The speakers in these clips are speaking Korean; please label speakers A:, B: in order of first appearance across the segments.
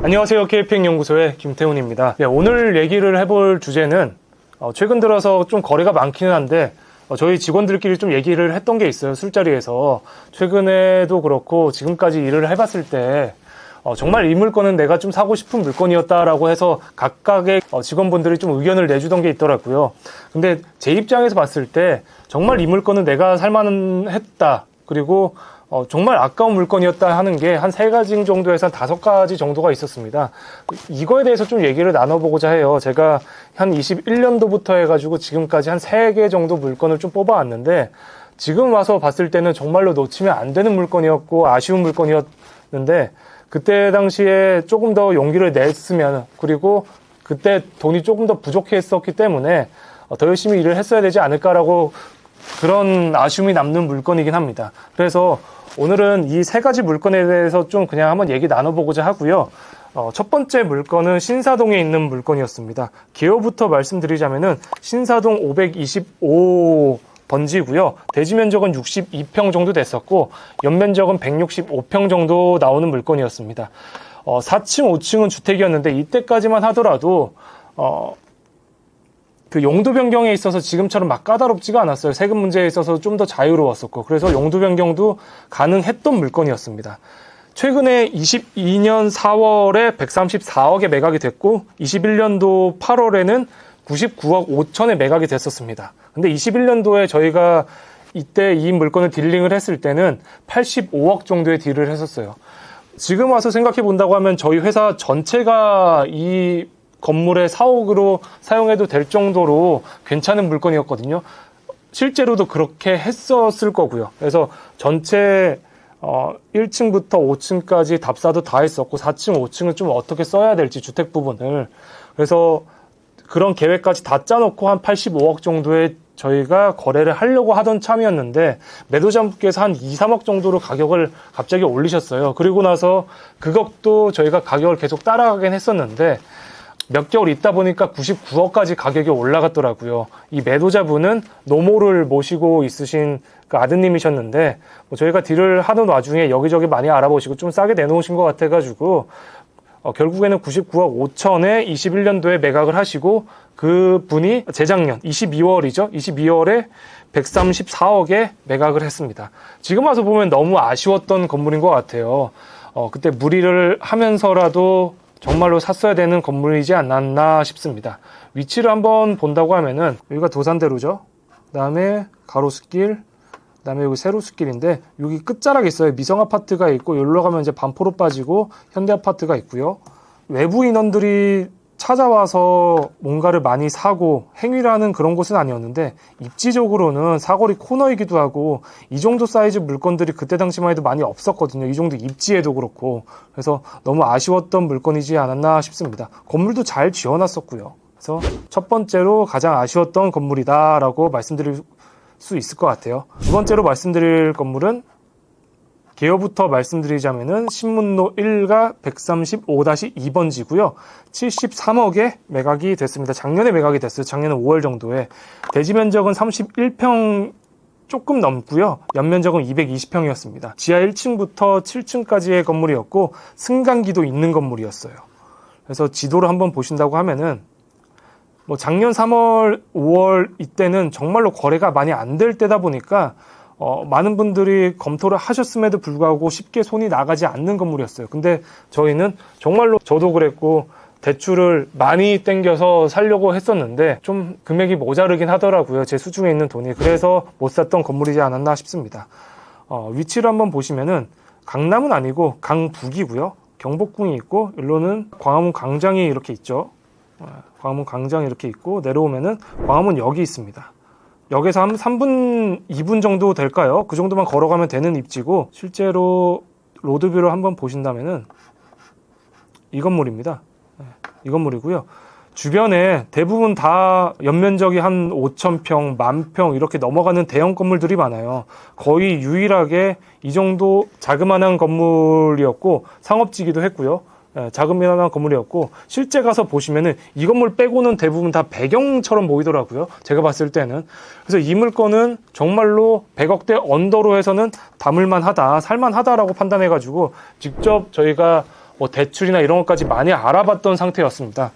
A: 안녕하세요. KP행연구소의 김태훈입니다. 네, 오늘 얘기를 해볼 주제는 최근 들어서 좀 거래가 많기는 한데 저희 직원들끼리 좀 얘기를 했던 게 있어요. 술자리에서. 최근에도 그렇고 지금까지 일을 해봤을 때 정말 이 물건은 내가 좀 사고 싶은 물건이었다라고 해서 각각의 직원분들이 좀 의견을 내주던 게 있더라고요. 근데 제 입장에서 봤을 때 정말 이 물건은 내가 살만했다. 그리고 정말 아까운 물건이었다 하는 게 한 3가지 정도에서 한 5가지 정도가 있었습니다. 이거에 대해서 좀 얘기를 나눠보고자 해요. 제가 한 21년도부터 해가지고 지금까지 한 3개 정도 물건을 좀 뽑아왔는데 지금 와서 봤을 때는 정말로 놓치면 안 되는 물건이었고 아쉬운 물건이었는데 그때 당시에 조금 더 용기를 냈으면, 그리고 그때 돈이 조금 더 부족했었기 때문에 더 열심히 일을 했어야 되지 않을까라고 그런 아쉬움이 남는 물건이긴 합니다. 그래서 오늘은 이 3가지 물건에 대해서 좀 그냥 한번 얘기 나눠보고자 하고요. 첫 번째 물건은 신사동에 있는 물건이었습니다. 기호부터 말씀드리자면은 신사동 525 번지고요. 대지 면적은 62평 정도 됐었고 연면적은 165평 정도 나오는 물건이었습니다. 4층, 5층은 주택이었는데 이때까지만 하더라도 그 용도 변경에 있어서 지금처럼 막 까다롭지가 않았어요. 세금 문제에 있어서 좀 더 자유로웠었고, 그래서 용도 변경도 가능했던 물건이었습니다. 최근에 22년 4월에 134억에 매각이 됐고 21년도 8월에는 99억 5천에 매각이 됐었습니다. 근데 21년도에 저희가 이때 이 물건을 딜링을 했을 때는 85억 정도의 딜을 했었어요. 지금 와서 생각해 본다고 하면 저희 회사 전체가 이 건물의 사옥으로 사용해도 될 정도로 괜찮은 물건이었거든요. 실제로도 그렇게 했었을 거고요. 그래서 전체 1층부터 5층까지 답사도 다 했었고 4층, 5층을 좀 어떻게 써야 될지 주택 부분을, 그래서 그런 계획까지 다 짜놓고 한 85억 정도의 저희가 거래를 하려고 하던 참이었는데 매도자분께서 한 2, 3억 정도로 가격을 갑자기 올리셨어요. 그리고 나서 그것도 저희가 가격을 계속 따라가긴 했었는데 몇 개월 있다 보니까 99억까지 가격이 올라갔더라고요. 이 매도자분은 노모를 모시고 있으신 그 아드님이셨는데 저희가 딜을 하는 와중에 여기저기 많이 알아보시고 좀 싸게 내놓으신 것 같아가지고 결국에는 99억 5천에 21년도에 매각을 하시고 그 분이 재작년 22월이죠. 22월에 134억에 매각을 했습니다. 지금 와서 보면 너무 아쉬웠던 건물인 것 같아요. 그때 무리를 하면서라도 정말로 샀어야 되는 건물이지 않았나 싶습니다. 위치를 한번 본다고 하면은 여기가 도산대로죠. 그 다음에 가로수길, 그 다음에 여기 세로수길인데 여기 끝자락에 있어요. 미성아파트가 있고 여기로 가면 이제 반포로 빠지고 현대아파트가 있고요. 외부 인원들이 찾아와서 뭔가를 많이 사고 행위를 하는 그런 곳은 아니었는데 입지적으로는 사거리 코너이기도 하고 이 정도 사이즈 물건들이 그때 당시만 해도 많이 없었거든요. 이 정도 입지에도 그렇고. 그래서 너무 아쉬웠던 물건이지 않았나 싶습니다. 건물도 잘 지어놨었고요. 그래서 첫 번째로 가장 아쉬웠던 건물이다 라고 말씀드릴 수 있을 것 같아요. 두 번째로 말씀드릴 건물은 개요부터 말씀드리자면은 신문로 1가 135-2번지고요. 73억에 매각이 됐습니다. 작년에 매각이 됐어요. 작년 5월 정도에. 대지 면적은 31평 조금 넘고요. 연면적은 220평이었습니다. 지하 1층부터 7층까지의 건물이었고 승강기도 있는 건물이었어요. 그래서 지도를 한번 보신다고 하면은 작년 3월, 5월 이때는 정말로 거래가 많이 안 될 때다 보니까 많은 분들이 검토를 하셨음에도 불구하고 쉽게 손이 나가지 않는 건물이었어요. 근데 저희는 정말로 저도 그랬고 대출을 많이 땡겨서 살려고 했었는데 좀 금액이 모자르긴 하더라고요. 제 수중에 있는 돈이. 그래서 못 샀던 건물이지 않았나 싶습니다. 위치를 한번 보시면은 강남은 아니고 강북이고요. 경복궁이 있고 일로는 광화문 광장이 이렇게 있죠. 광화문 광장이 이렇게 있고 내려오면은 광화문 역이 있습니다. 역에서 한 3분, 2분 정도 될까요? 그 정도만 걸어가면 되는 입지고 실제로 로드뷰를 한번 보신다면은 이 건물입니다. 이 건물이고요. 주변에 대부분 다 연면적이 한 5,000평, 10,000평 이렇게 넘어가는 대형 건물들이 많아요. 거의 유일하게 이 정도 자그마한 건물이었고 상업지기도 했고요. 자그마한 건물이었고 실제 가서 보시면은 이 건물 빼고는 대부분 다 배경처럼 보이더라고요. 제가 봤을 때는. 그래서 이 물건은 정말로 100억대 언더로 해서는 담을만 하다, 살만 하다라고 판단해가지고 직접 저희가 뭐 대출이나 이런 것까지 많이 알아봤던 상태였습니다.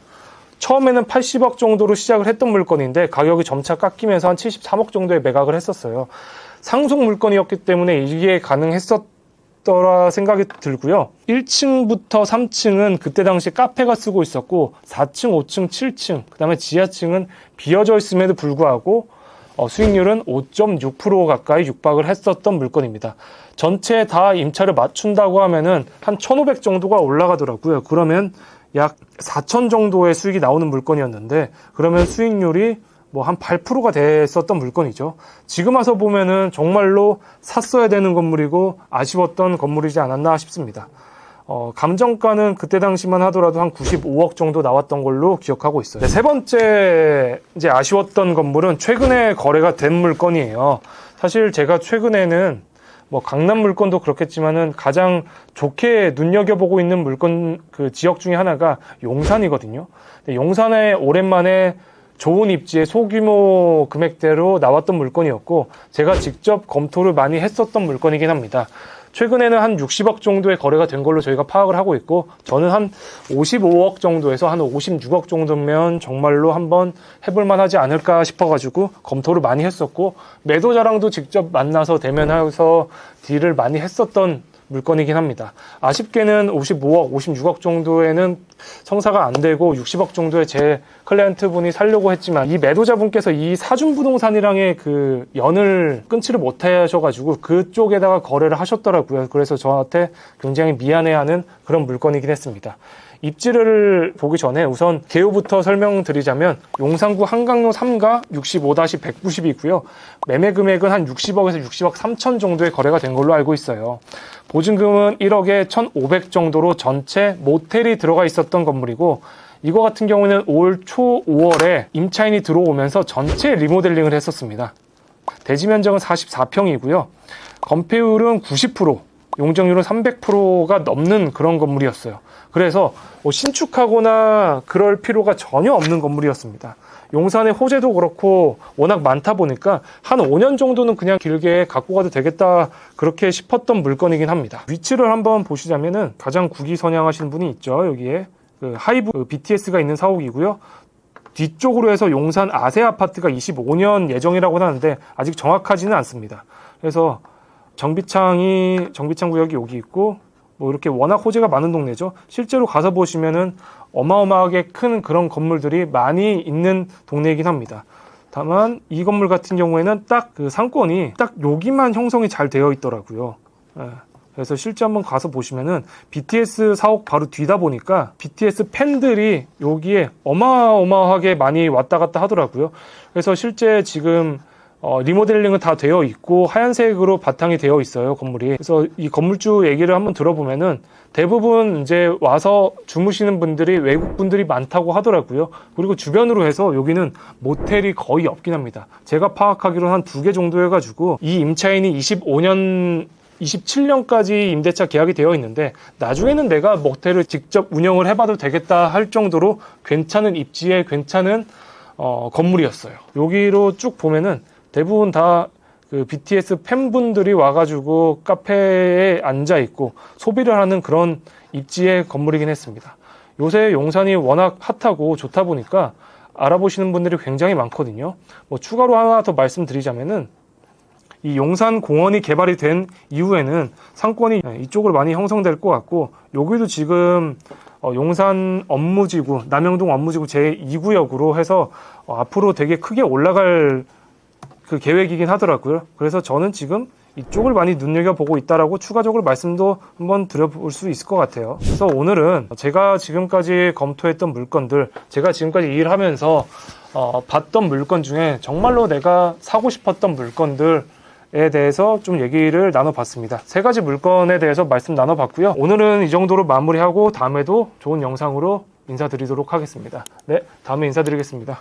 A: 처음에는 80억 정도로 시작을 했던 물건인데 가격이 점차 깎이면서 한 73억 정도에 매각을 했었어요. 상속 물건이었기 때문에 이게 가능했었더라 생각이 들고요. 1층부터 3층은 그때 당시 카페가 쓰고 있었고 4층, 5층, 7층, 그 다음에 지하층은 비어져 있음에도 불구하고 수익률은 5.6% 가까이 육박을 했었던 물건입니다. 전체 다 임차를 맞춘다고 하면은 한 1,500 정도가 올라가더라고요. 그러면 약 4,000 정도의 수익이 나오는 물건이었는데 그러면 수익률이 뭐 한 8%가 됐었던 물건이죠. 지금 와서 보면은 정말로 샀어야 되는 건물이고 아쉬웠던 건물이지 않았나 싶습니다. 감정가는 그때 당시만 하더라도 한 95억 정도 나왔던 걸로 기억하고 있어요. 네, 세 번째 이제 아쉬웠던 건물은 최근에 거래가 된 물건이에요. 사실 제가 최근에는 뭐 강남 물건도 그렇겠지만은 가장 좋게 눈여겨보고 있는 물건 그 지역 중에 하나가 용산이거든요. 용산에 오랜만에 좋은 입지에 소규모 금액대로 나왔던 물건이었고 제가 직접 검토를 많이 했었던 물건이긴 합니다. 최근에는 한 60억 정도의 거래가 된 걸로 저희가 파악을 하고 있고 저는 한 55억 정도에서 한 56억 정도면 정말로 한번 해볼만 하지 않을까 싶어가지고 검토를 많이 했었고 매도자랑도 직접 만나서 대면해서 딜을 많이 했었던 물건이긴 합니다. 아쉽게는 55억, 56억 정도에는 성사가 안 되고 60억 정도의 제 클라이언트 분이 살려고 했지만 이 매도자분께서 이 사준부동산이랑의 그 연을 끊지를 못하셔가지고 그쪽에다가 거래를 하셨더라고요. 그래서 저한테 굉장히 미안해하는 그런 물건이긴 했습니다. 입지를 보기 전에 우선 개요부터 설명드리자면 용산구 한강로 3가 65-190이고요. 매매 금액은 한 60억에서 60억 3천 정도의 거래가 된 걸로 알고 있어요. 보증금은 1억에 1,500 정도로 전체 모텔이 들어가 있었던 건물이고 이거 같은 경우에는 올 초 5월에 임차인이 들어오면서 전체 리모델링을 했었습니다. 대지 면적은 44평이고요. 건폐율은 90%, 용적률은 300%가 넘는 그런 건물이었어요. 그래서 뭐 신축하거나 그럴 필요가 전혀 없는 건물이었습니다. 용산의 호재도 그렇고 워낙 많다 보니까 한 5년 정도는 그냥 길게 갖고 가도 되겠다 그렇게 싶었던 물건이긴 합니다. 위치를 한번 보시자면은 가장 국위선양하시는 분이 있죠. 여기에 그 하이브 BTS가 있는 사옥이고요. 뒤쪽으로 해서 용산 아세 아파트가 25년 예정이라고 하는데 아직 정확하지는 않습니다. 그래서 정비창 구역이 여기 있고 뭐 이렇게 워낙 호재가 많은 동네죠. 실제로 가서 보시면은 어마어마하게 큰 그런 건물들이 많이 있는 동네이긴 합니다. 다만 이 건물 같은 경우에는 딱 그 상권이 딱 여기만 형성이 잘 되어 있더라고요. 그래서 실제 한번 가서 보시면은 BTS 사옥 바로 뒤다 보니까 BTS 팬들이 여기에 어마어마하게 많이 왔다 갔다 하더라고요. 그래서 실제 지금 리모델링은 다 되어 있고 하얀색으로 바탕이 되어 있어요, 건물이. 그래서 이 건물주 얘기를 한번 들어보면은 대부분 이제 와서 주무시는 분들이 외국 분들이 많다고 하더라고요. 그리고 주변으로 해서 여기는 모텔이 거의 없긴 합니다. 제가 파악하기로는 한 2개 정도 해가지고 이 임차인이 27년까지 임대차 계약이 되어 있는데 나중에는 내가 모텔을 직접 운영을 해봐도 되겠다 할 정도로 괜찮은 입지에 괜찮은 건물이었어요. 여기로 쭉 보면은 대부분 다 그 BTS 팬분들이 와가지고 카페에 앉아 있고 소비를 하는 그런 입지의 건물이긴 했습니다. 요새 용산이 워낙 핫하고 좋다 보니까 알아보시는 분들이 굉장히 많거든요. 뭐 추가로 하나 더 말씀드리자면은 이 용산 공원이 개발이 된 이후에는 상권이 이쪽으로 많이 형성될 것 같고 여기도 지금 용산 업무지구, 남영동 업무지구 제2구역으로 해서 앞으로 되게 크게 올라갈 그 계획이긴 하더라고요. 그래서 저는 지금 이쪽을 많이 눈여겨보고 있다라고 추가적으로 말씀도 한번 드려볼 수 있을 것 같아요. 그래서 오늘은 제가 지금까지 검토했던 물건들, 제가 지금까지 일하면서 봤던 물건 중에 정말로 내가 사고 싶었던 물건들에 대해서 좀 얘기를 나눠봤습니다. 3가지 물건에 대해서 말씀 나눠봤고요. 오늘은 이 정도로 마무리하고 다음에도 좋은 영상으로 인사드리도록 하겠습니다. 네, 다음에 인사드리겠습니다.